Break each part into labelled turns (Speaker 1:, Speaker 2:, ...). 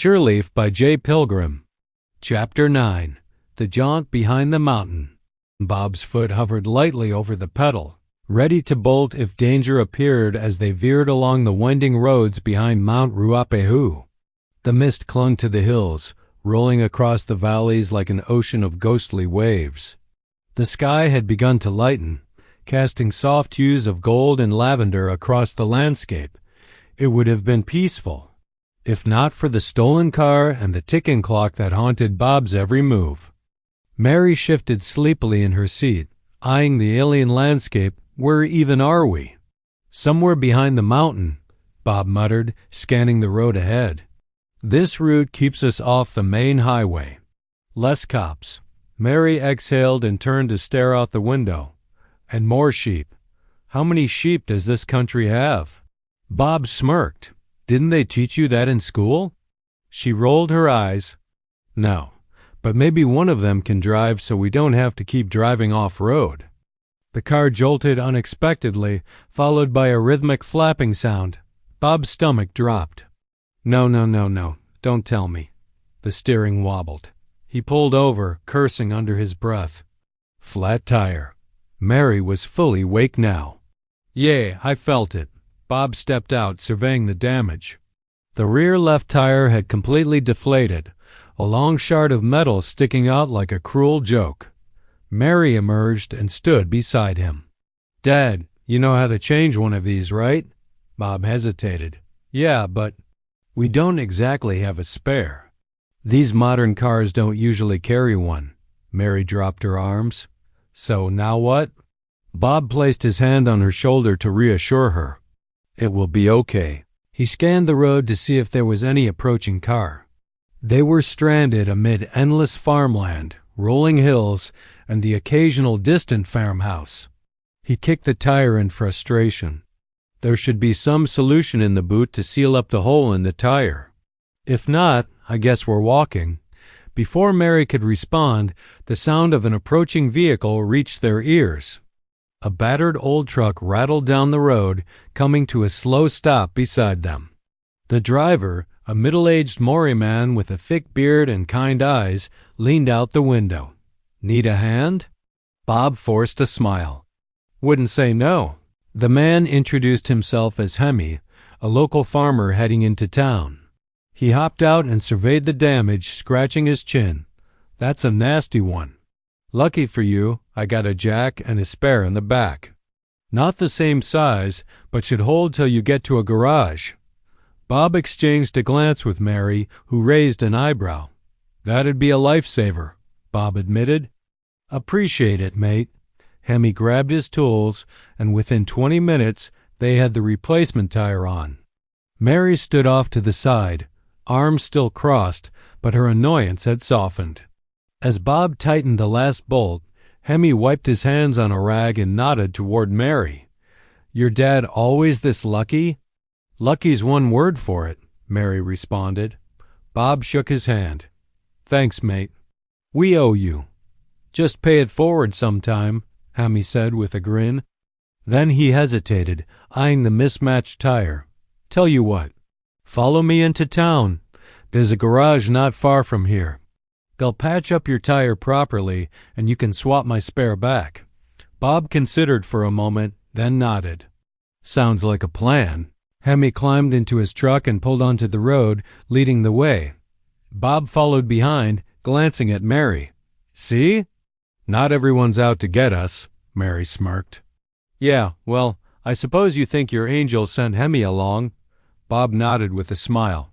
Speaker 1: Sherleaf by J. Pilgrim. Chapter 9. The Jaunt Behind the Mountain. Bob's foot hovered lightly over the pedal, ready to bolt if danger appeared as they veered along the winding roads behind Mount Ruapehu. The mist clung to the hills, rolling across the valleys like an ocean of ghostly waves. The sky had begun to lighten, casting soft hues of gold and lavender across the landscape. It would have been peaceful, if not for the stolen car and the ticking clock that haunted Bob's every move. Mary shifted sleepily in her seat, eyeing the alien landscape. Where even are we? Somewhere behind the mountain, Bob muttered, scanning the road ahead. This route keeps us off the main highway. Less cops. Mary exhaled and turned to stare out the window. And more sheep. How many sheep does this country have? Bob smirked. Didn't they teach you that in school? She rolled her eyes. No, but maybe one of them can drive so we don't have to keep driving off-road. The car jolted unexpectedly, followed by a rhythmic flapping sound. Bob's stomach dropped. No, don't tell me. The steering wobbled. He pulled over, cursing under his breath. Flat tire. Mary was fully awake now. Yeah, I felt it. Bob stepped out, surveying the damage. The rear left tire had completely deflated, a long shard of metal sticking out like a cruel joke. Mary emerged and stood beside him. Dad, you know how to change one of these, right? Bob hesitated. Yeah, but we don't exactly have a spare. These modern cars don't usually carry one. Mary dropped her arms. So now what? Bob placed his hand on her shoulder to reassure her. It will be okay. He scanned the road to see if there was any approaching car. They were stranded amid endless farmland, rolling hills, and the occasional distant farmhouse. He kicked the tire in frustration. There should be some solution in the boot to seal up the hole in the tire. If not, I guess we're walking. Before Mary could respond, the sound of an approaching vehicle reached their ears. A battered old truck rattled down the road, coming to a slow stop beside them. The driver, a middle-aged Maori man with a thick beard and kind eyes, leaned out the window. Need a hand? Bob forced a smile. Wouldn't say no. The man introduced himself as Hemi, a local farmer heading into town. He hopped out and surveyed the damage, scratching his chin. That's a nasty one. Lucky for you, I got a jack and a spare in the back. Not the same size, but should hold till you get to a garage. Bob exchanged a glance with Mary, who raised an eyebrow. That'd be a lifesaver, Bob admitted. Appreciate it, mate. Hemi grabbed his tools, and within 20 minutes, they had the replacement tire on. Mary stood off to the side, arms still crossed, but her annoyance had softened. As Bob tightened the last bolt, Hemi wiped his hands on a rag and nodded toward Mary. Your dad always this lucky? Lucky's one word for it, Mary responded. Bob shook his hand. Thanks, mate. We owe you. Just pay it forward sometime, Hemi said with a grin. Then he hesitated, eyeing the mismatched tire. Tell you what, follow me into town. There's a garage not far from here. They'll patch up your tire properly, and you can swap my spare back. Bob considered for a moment, then nodded. Sounds like a plan. Hemi climbed into his truck and pulled onto the road, leading the way. Bob followed behind, glancing at Mary. See? Not everyone's out to get us, Mary smirked. Yeah, well, I suppose you think your angel sent Hemi along. Bob nodded with a smile.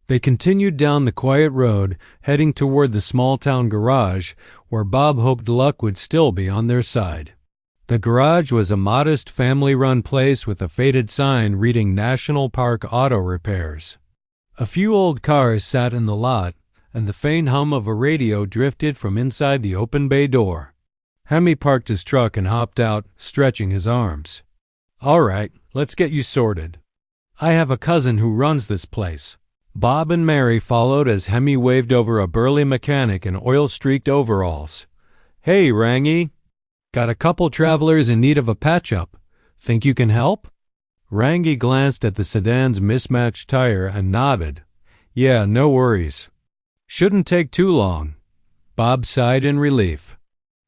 Speaker 1: They continued down the quiet road, heading toward the small-town garage, where Bob hoped luck would still be on their side. The garage was a modest, family-run place with a faded sign reading National Park Auto Repairs. A few old cars sat in the lot, and the faint hum of a radio drifted from inside the open bay door. Hemi parked his truck and hopped out, stretching his arms. All right, let's get you sorted. I have a cousin who runs this place. Bob and Mary followed as Hemi waved over a burly mechanic in oil-streaked overalls. Hey, Rangi. Got a couple travelers in need of a patch-up. Think you can help? Rangi glanced at the sedan's mismatched tire and nodded. Yeah, no worries. Shouldn't take too long. Bob sighed in relief.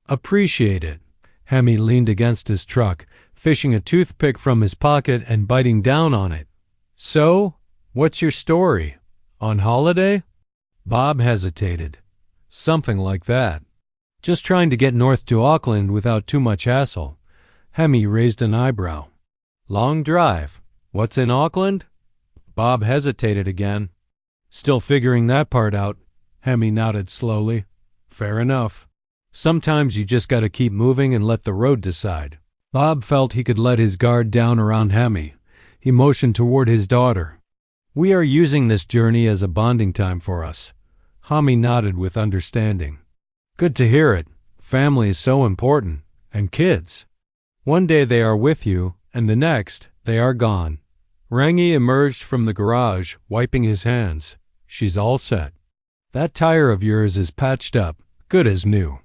Speaker 1: Appreciate it. Hemi leaned against his truck, fishing a toothpick from his pocket and biting down on it. So, what's your story? On holiday? Bob hesitated. Something like that. Just trying to get north to Auckland without too much hassle. Hemi raised an eyebrow. Long drive. What's in Auckland? Bob hesitated again. Still figuring that part out. Hemi nodded slowly. Fair enough. Sometimes you just gotta keep moving and let the road decide. Bob felt he could let his guard down around Hemi. He motioned toward his daughter. We are using this journey as a bonding time for us. Hemi nodded with understanding. Good to hear it. Family is so important. And kids. One day they are with you, and the next, they are gone. Rangi emerged from the garage, wiping his hands. She's all set. That tire of yours is patched up, good as new.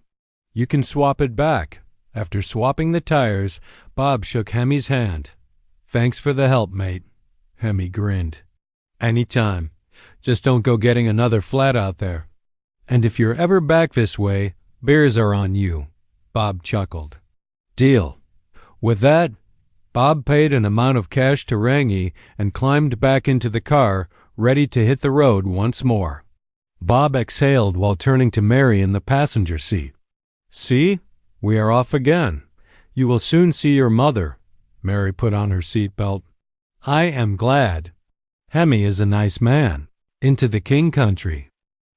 Speaker 1: You can swap it back. After swapping the tires, Bob shook Hemi's hand. Thanks for the help, mate. Hemi grinned. Anytime. Just don't go getting another flat out there. And if you're ever back this way, beers are on you. Bob chuckled. Deal. With that, Bob paid an amount of cash to Rangi and climbed back into the car, ready to hit the road once more. Bob exhaled while turning to Mary in the passenger seat. See? We are off again. You will soon see your mother. Mary put on her seatbelt. I am glad. Hemi is a nice man. Into the King Country.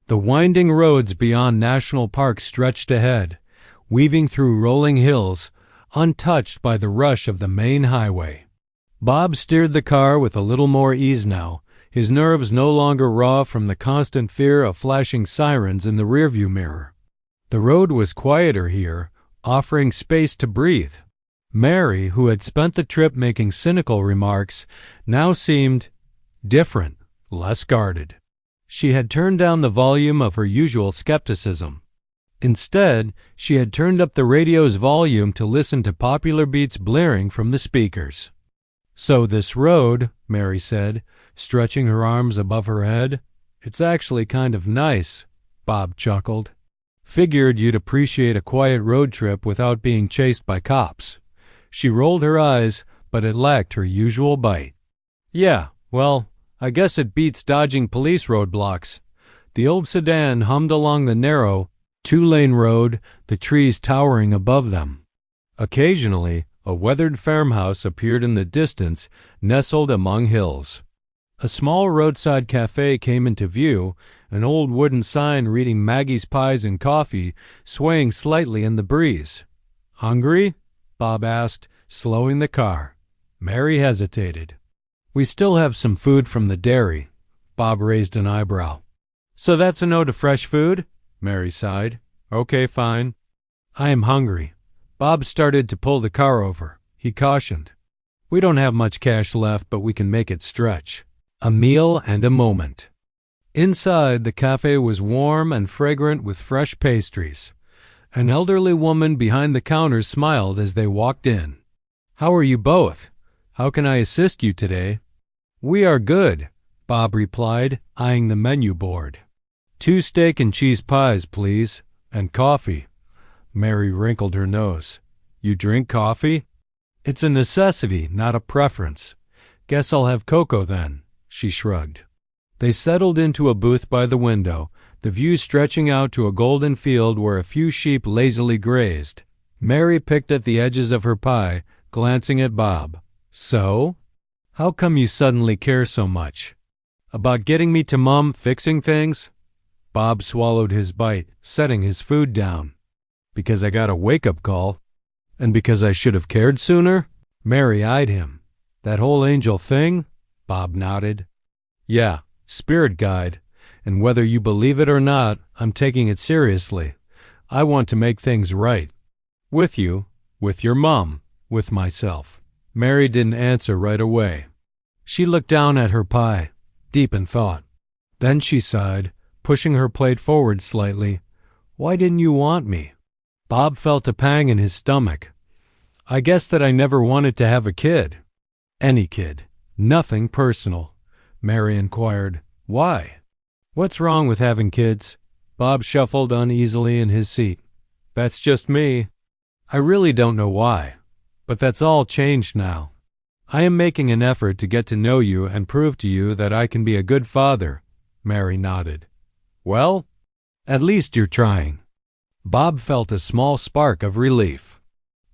Speaker 1: The winding roads beyond national parks stretched ahead, weaving through rolling hills, untouched by the rush of the main highway. Bob steered the car with a little more ease now, his nerves no longer raw from the constant fear of flashing sirens in the rearview mirror. The road was quieter here, offering space to breathe. Mary, who had spent the trip making cynical remarks, now seemed different, less guarded. She had turned down the volume of her usual skepticism. Instead, she had turned up the radio's volume to listen to popular beats blaring from the speakers. So this road, Mary said, stretching her arms above her head, it's actually kind of nice, Bob chuckled. Figured you'd appreciate a quiet road trip without being chased by cops. She rolled her eyes, but it lacked her usual bite. Yeah, well, I guess it beats dodging police roadblocks. The old sedan hummed along the narrow, two-lane road, the trees towering above them. Occasionally, a weathered farmhouse appeared in the distance, nestled among hills. A small roadside cafe came into view, an old wooden sign reading Maggie's Pies and Coffee swaying slightly in the breeze. Hungry? Bob asked, slowing the car. Mary hesitated. We still have some food from the dairy. Bob raised an eyebrow. So that's a no to fresh food? Mary sighed. Okay, fine. I am hungry. Bob started to pull the car over. He cautioned. We don't have much cash left, but we can make it stretch. A meal and a moment. Inside, the cafe was warm and fragrant with fresh pastries. An elderly woman behind the counter smiled as they walked in. How are you both? How can I assist you today? We are good, Bob replied, eyeing the menu board. 2 steak and cheese pies, please, and coffee. Mary wrinkled her nose. You drink coffee? It's a necessity, not a preference. Guess I'll have cocoa then, she shrugged. They settled into a booth by the window, the view stretching out to a golden field where a few sheep lazily grazed. Mary picked at the edges of her pie, glancing at Bob. So? How come you suddenly care so much? About getting me to Mom fixing things? Bob swallowed his bite, setting his food down. Because I got a wake-up call. And because I should have cared sooner? Mary eyed him. That whole angel thing? Bob nodded. Yeah, spirit guide. And whether you believe it or not, I'm taking it seriously. I want to make things right. With you, with your mom, with myself. Mary didn't answer right away. She looked down at her pie, deep in thought. Then she sighed, pushing her plate forward slightly. Why didn't you want me? Bob felt a pang in his stomach. I guess that I never wanted to have a kid. Any kid. Nothing personal. Mary inquired, why? What's wrong with having kids? Bob shuffled uneasily in his seat. That's just me. I really don't know why, but that's all changed now. I am making an effort to get to know you and prove to you that I can be a good father. Mary nodded. Well, at least you're trying. Bob felt a small spark of relief.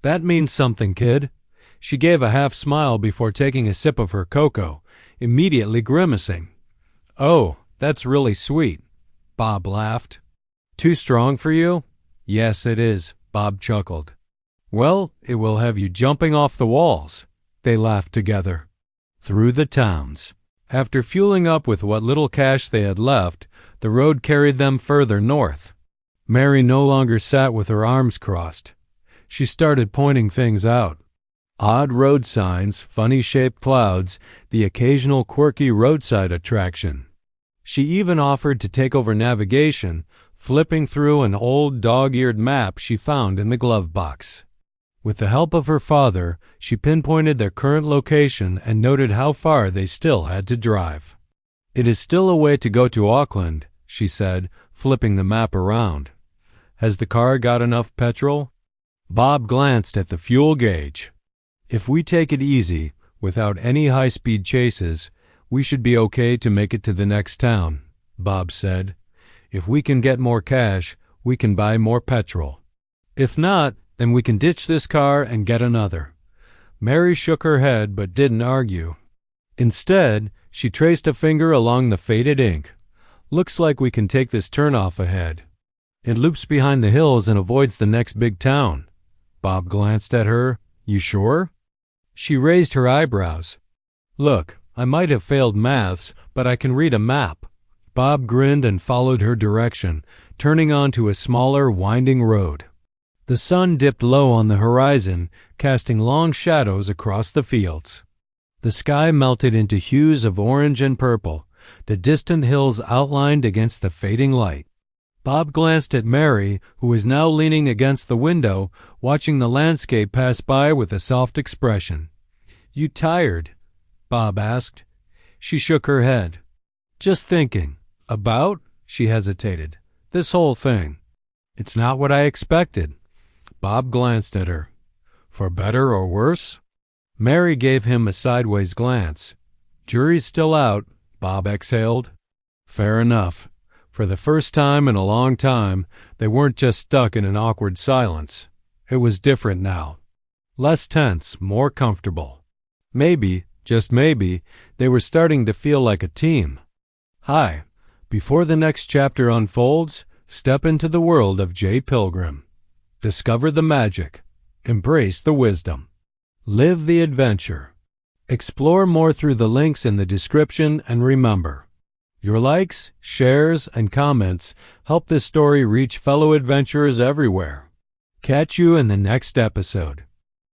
Speaker 1: That means something, kid. She gave a half smile before taking a sip of her cocoa, immediately grimacing. Oh, that's really sweet. Bob laughed. Too strong for you? Yes, it is, Bob chuckled. Well, it will have you jumping off the walls. They laughed together. Through the towns. After fueling up with what little cash they had left, the road carried them further north. Mary no longer sat with her arms crossed. She started pointing things out. Odd road signs, funny-shaped clouds, the occasional quirky roadside attraction. She even offered to take over navigation, flipping through an old dog-eared map she found in the glove box. With the help of her father, she pinpointed their current location and noted how far they still had to drive. It is still a way to go to Auckland, she said, flipping the map around. Has the car got enough petrol? Bob glanced at the fuel gauge. If we take it easy, without any high-speed chases, we should be okay to make it to the next town, Bob said. If we can get more cash, we can buy more petrol. If not, then we can ditch this car and get another. Mary shook her head but didn't argue. Instead, she traced a finger along the faded ink. Looks like we can take this turnoff ahead. It loops behind the hills and avoids the next big town. Bob glanced at her. You sure? She raised her eyebrows. Look, I might have failed maths, but I can read a map. Bob grinned and followed her direction, turning onto a smaller, winding road. The sun dipped low on the horizon, casting long shadows across the fields. The sky melted into hues of orange and purple, the distant hills outlined against the fading light. Bob glanced at Mary, who was now leaning against the window, watching the landscape pass by with a soft expression. You tired? Bob asked. She shook her head. Just thinking. About? She hesitated. This whole thing. It's not what I expected. Bob glanced at her. For better or worse? Mary gave him a sideways glance. Jury's still out, Bob exhaled. Fair enough. For the first time in a long time, they weren't just stuck in an awkward silence. It was different now. Less tense, more comfortable. Maybe, just maybe, they were starting to feel like a team. Hi. Before the next chapter unfolds, step into the world of J. Pilgrim. Discover the magic. Embrace the wisdom. Live the adventure. Explore more through the links in the description, and remember, your likes, shares, and comments help this story reach fellow adventurers everywhere. Catch you in the next episode.